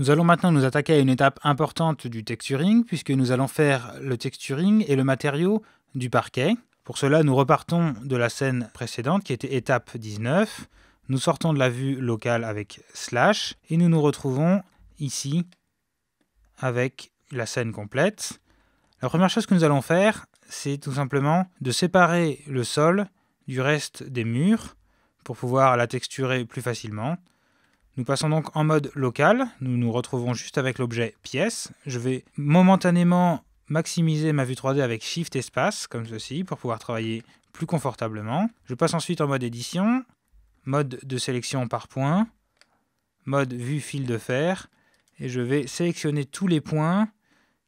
Nous allons maintenant nous attaquer à une étape importante du texturing, puisque nous allons faire le texturing et le matériau du parquet. Pour cela, nous repartons de la scène précédente, qui était étape 19. Nous sortons de la vue locale avec slash, et nous nous retrouvons ici avec la scène complète. La première chose que nous allons faire, c'est tout simplement de séparer le sol du reste des murs pour pouvoir la texturer plus facilement. Nous passons donc en mode local, nous nous retrouvons juste avec l'objet pièce. Je vais momentanément maximiser ma vue 3D avec Shift espace, comme ceci, pour pouvoir travailler plus confortablement. Je passe ensuite en mode édition, mode de sélection par point, mode vue fil de fer, et je vais sélectionner tous les points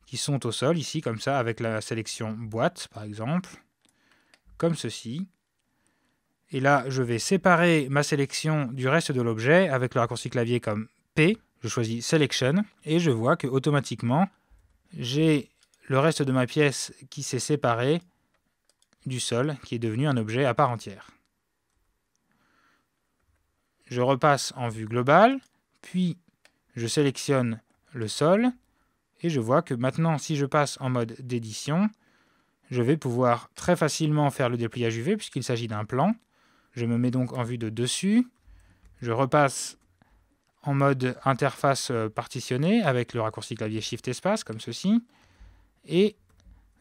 qui sont au sol, ici, comme ça, avec la sélection boîte, par exemple, comme ceci. Et là, je vais séparer ma sélection du reste de l'objet avec le raccourci clavier comme P. Je choisis Selection et je vois que automatiquement, j'ai le reste de ma pièce qui s'est séparé du sol, qui est devenu un objet à part entière. Je repasse en vue globale, puis je sélectionne le sol et je vois que maintenant, si je passe en mode d'édition, je vais pouvoir très facilement faire le dépliage UV puisqu'il s'agit d'un plan. Je me mets donc en vue de dessus. Je repasse en mode interface partitionnée avec le raccourci clavier Shift espace, comme ceci. Et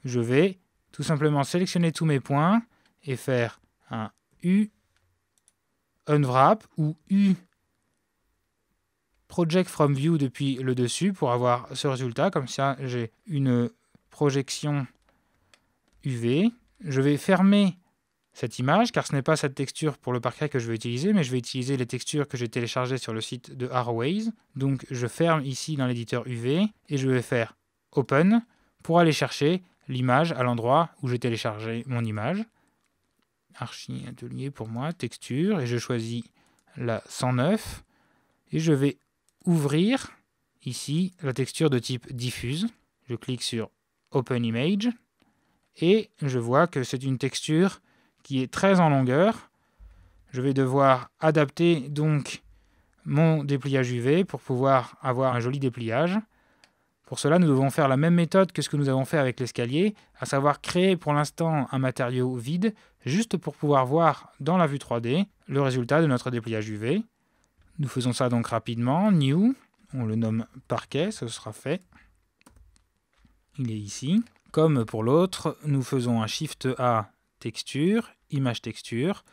je vais tout simplement sélectionner tous mes points et faire un U Unwrap ou U Project from View depuis le dessus pour avoir ce résultat. Comme ça, j'ai une projection UV. Je vais fermer cette image, car ce n'est pas cette texture pour le parquet que je vais utiliser, mais je vais utiliser les textures que j'ai téléchargées sur le site de Arrowways. Donc je ferme ici dans l'éditeur UV et je vais faire Open pour aller chercher l'image à l'endroit où j'ai téléchargé mon image. Archi Atelier pour moi, texture, et je choisis la 109 et je vais ouvrir ici la texture de type diffuse. Je clique sur Open Image et je vois que c'est une texture qui est très en longueur. Je vais devoir adapter donc mon dépliage UV pour pouvoir avoir un joli dépliage. Pour cela, nous devons faire la même méthode que ce que nous avons fait avec l'escalier, à savoir créer pour l'instant un matériau vide, juste pour pouvoir voir dans la vue 3D le résultat de notre dépliage UV. Nous faisons ça donc rapidement. New, on le nomme parquet, ce sera fait. Il est ici. Comme pour l'autre, nous faisons un Shift A texture, image texture.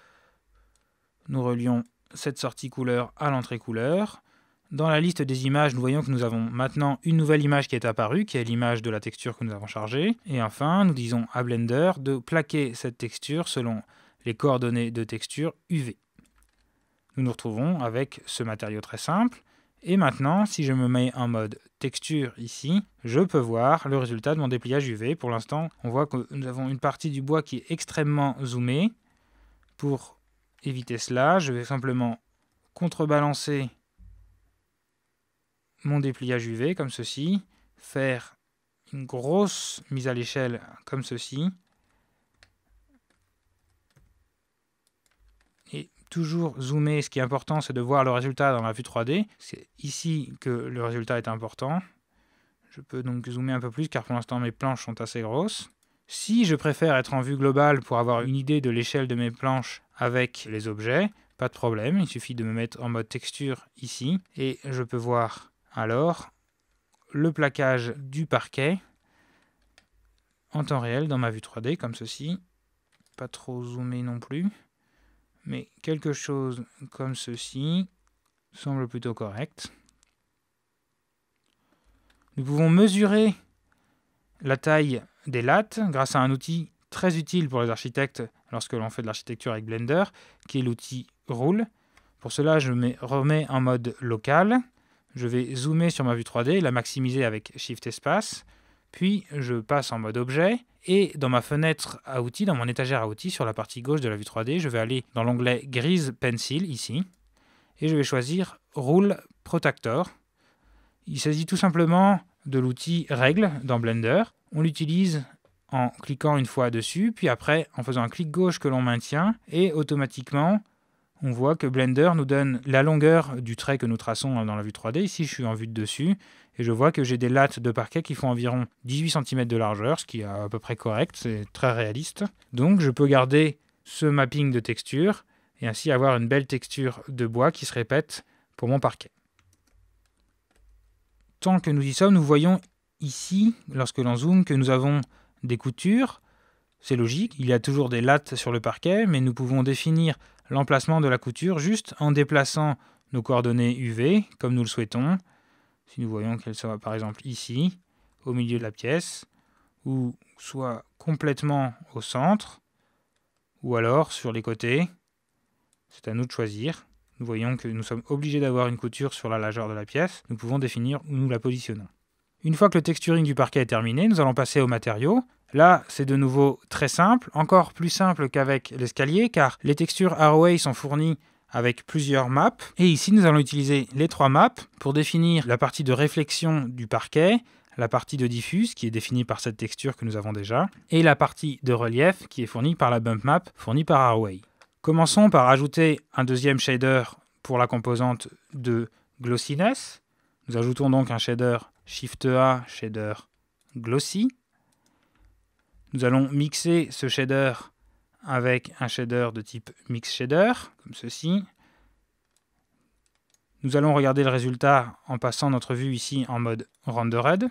Nous relions cette sortie couleur à l'entrée couleur. Dans la liste des images, nous voyons que nous avons maintenant une nouvelle image qui est apparue, qui est l'image de la texture que nous avons chargée. Et enfin, nous disons à Blender de plaquer cette texture selon les coordonnées de texture UV. Nous nous retrouvons avec ce matériau très simple. Et maintenant, si je me mets en mode texture ici, je peux voir le résultat de mon dépliage UV. Pour l'instant, on voit que nous avons une partie du bois qui est extrêmement zoomée. Pour éviter cela, je vais simplement contrebalancer mon dépliage UV comme ceci, faire une grosse mise à l'échelle comme ceci, et toujours zoomer. Ce qui est important, c'est de voir le résultat dans la vue 3D. C'est ici que le résultat est important. Je peux donc zoomer un peu plus, car pour l'instant mes planches sont assez grosses. Si je préfère être en vue globale pour avoir une idée de l'échelle de mes planches avec les objets, pas de problème, il suffit de me mettre en mode texture ici, et je peux voir alors le plaquage du parquet en temps réel dans ma vue 3D, comme ceci. Pas trop zoomé non plus, mais quelque chose comme ceci semble plutôt correct. Nous pouvons mesurer la taille des lattes grâce à un outil très utile pour les architectes lorsque l'on fait de l'architecture avec Blender, qui est l'outil Rule. Pour cela, je me remets en mode local. Je vais zoomer sur ma vue 3D et la maximiser avec Shift Espace. Puis, je passe en mode objet. Et dans ma fenêtre à outils, dans mon étagère à outils, sur la partie gauche de la vue 3D, je vais aller dans l'onglet Grise Pencil, ici. Et je vais choisir Rule Protector. Il s'agit tout simplement de l'outil Règle dans Blender. On l'utilise en cliquant une fois dessus, puis après en faisant un clic gauche que l'on maintient, et automatiquement on voit que Blender nous donne la longueur du trait que nous traçons dans la vue 3D. Ici, je suis en vue de dessus et je vois que j'ai des lattes de parquet qui font environ 18 cm de largeur, ce qui est à peu près correct, c'est très réaliste. Donc, je peux garder ce mapping de texture et ainsi avoir une belle texture de bois qui se répète pour mon parquet. Tant que nous y sommes, nous voyons ici, lorsque l'on zoome, que nous avons des coutures. C'est logique, il y a toujours des lattes sur le parquet, mais nous pouvons définir l'emplacement de la couture juste en déplaçant nos coordonnées UV, comme nous le souhaitons. Si nous voyons qu'elle soit par exemple ici, au milieu de la pièce, ou soit complètement au centre, ou alors sur les côtés, c'est à nous de choisir. Nous voyons que nous sommes obligés d'avoir une couture sur la largeur de la pièce. Nous pouvons définir où nous la positionnons. Une fois que le texturing du parquet est terminé, nous allons passer aux matériaux. Là, c'est de nouveau très simple, encore plus simple qu'avec l'escalier, car les textures Arrowway sont fournies avec plusieurs maps. Et ici, nous allons utiliser les 3 maps pour définir la partie de réflexion du parquet, la partie de diffuse, qui est définie par cette texture que nous avons déjà, et la partie de relief, qui est fournie par la bump map, fournie par Arrowway. Commençons par ajouter un deuxième shader pour la composante de glossiness. Nous ajoutons donc un shader Shift-A, shader glossy. Nous allons mixer ce shader avec un shader de type mix shader, comme ceci. Nous allons regarder le résultat en passant notre vue ici en mode rendered.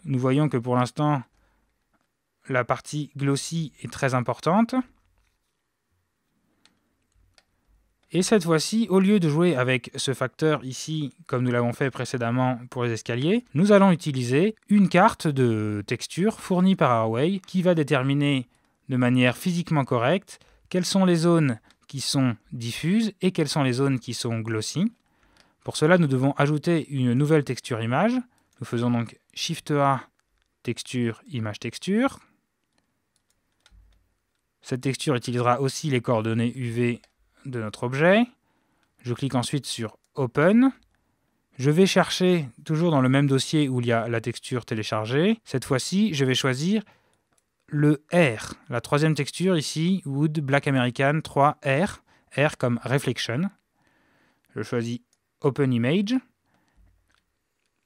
Nous voyons que pour l'instant, la partie glossy est très importante. Et cette fois-ci, au lieu de jouer avec ce facteur ici, comme nous l'avons fait précédemment pour les escaliers, nous allons utiliser une carte de texture fournie par Arrowway qui va déterminer de manière physiquement correcte quelles sont les zones qui sont diffuses et quelles sont les zones qui sont glossy. Pour cela, nous devons ajouter une nouvelle texture image. Nous faisons donc Shift-A, texture, image texture. Cette texture utilisera aussi les coordonnées UV de notre objet. Je clique ensuite sur Open. Je vais chercher, toujours dans le même dossier où il y a la texture téléchargée, cette fois-ci, je vais choisir le R, la troisième texture ici, Wood Black American 3R, R comme Reflection. Je choisis Open Image.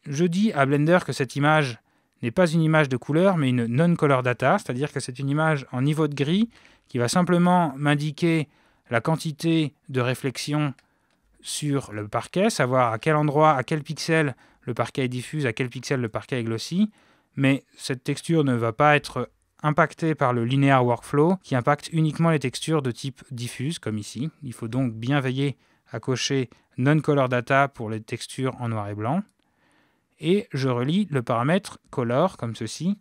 Je dis à Blender que cette image n'est pas une image de couleur, mais une non-color data, c'est-à-dire que c'est une image en niveau de gris qui va simplement m'indiquer la quantité de réflexion sur le parquet, savoir à quel endroit, à quel pixel le parquet est diffuse, à quel pixel le parquet est glossy, mais cette texture ne va pas être impactée par le linear workflow qui impacte uniquement les textures de type diffuse, comme ici. Il faut donc bien veiller à cocher non-color data pour les textures en noir et blanc. Et je relie le paramètre color, comme ceci,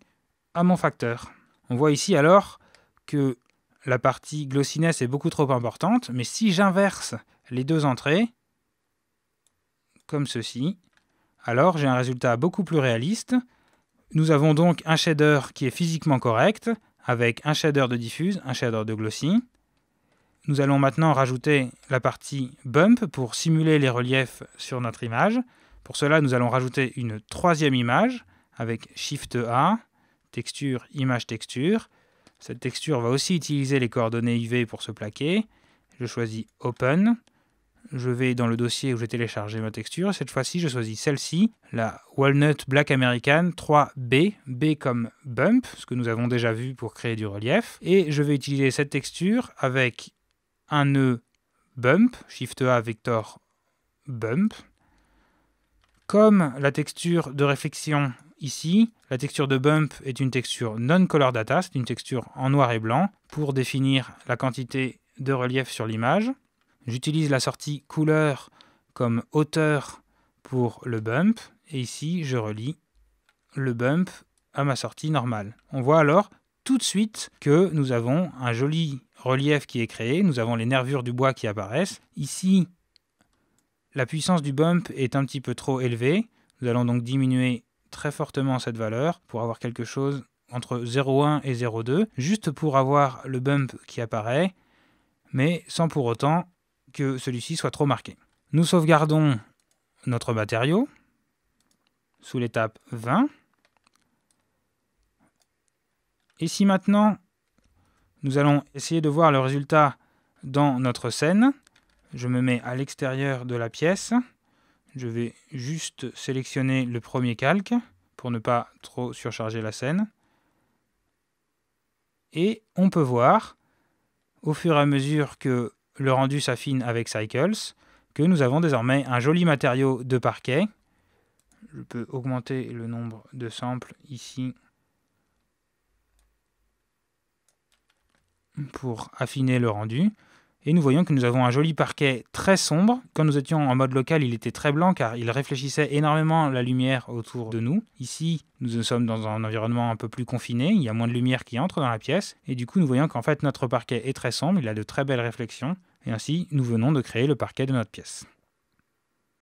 à mon facteur. On voit ici alors que la partie glossiness est beaucoup trop importante, mais si j'inverse les deux entrées, comme ceci, alors j'ai un résultat beaucoup plus réaliste. Nous avons donc un shader qui est physiquement correct, avec un shader de diffuse, un shader de glossy. Nous allons maintenant rajouter la partie bump pour simuler les reliefs sur notre image. Pour cela, nous allons rajouter une troisième image avec Shift-A, texture, image texture. Cette texture va aussi utiliser les coordonnées UV pour se plaquer. Je choisis Open. Je vais dans le dossier où j'ai téléchargé ma texture. Cette fois-ci, je choisis celle-ci, la Walnut Black American 3B, B comme Bump, ce que nous avons déjà vu pour créer du relief. Et je vais utiliser cette texture avec un nœud Bump, Shift-A Vector Bump. Comme la texture de réflexion ici, la texture de bump est une texture non-color data, c'est une texture en noir et blanc pour définir la quantité de relief sur l'image. J'utilise la sortie couleur comme hauteur pour le bump et ici je relie le bump à ma sortie normale. On voit alors tout de suite que nous avons un joli relief qui est créé, nous avons les nervures du bois qui apparaissent. Ici, la puissance du bump est un petit peu trop élevée. Nous allons donc diminuer très fortement cette valeur pour avoir quelque chose entre 0,1 et 0,2, juste pour avoir le bump qui apparaît, mais sans pour autant que celui-ci soit trop marqué. Nous sauvegardons notre matériau sous l'étape 20. Et si maintenant, nous allons essayer de voir le résultat dans notre scène, Je me mets à l'extérieur de la pièce. Je vais juste sélectionner le premier calque pour ne pas trop surcharger la scène. Et on peut voir, au fur et à mesure que le rendu s'affine avec Cycles, que nous avons désormais un joli matériau de parquet. Je peux augmenter le nombre de samples ici pour affiner le rendu. Et nous voyons que nous avons un joli parquet très sombre. Quand nous étions en mode local, il était très blanc car il réfléchissait énormément la lumière autour de nous. Ici, nous sommes dans un environnement un peu plus confiné. Il y a moins de lumière qui entre dans la pièce. Et du coup, nous voyons qu'en fait, notre parquet est très sombre. Il a de très belles réflexions. Et ainsi, nous venons de créer le parquet de notre pièce.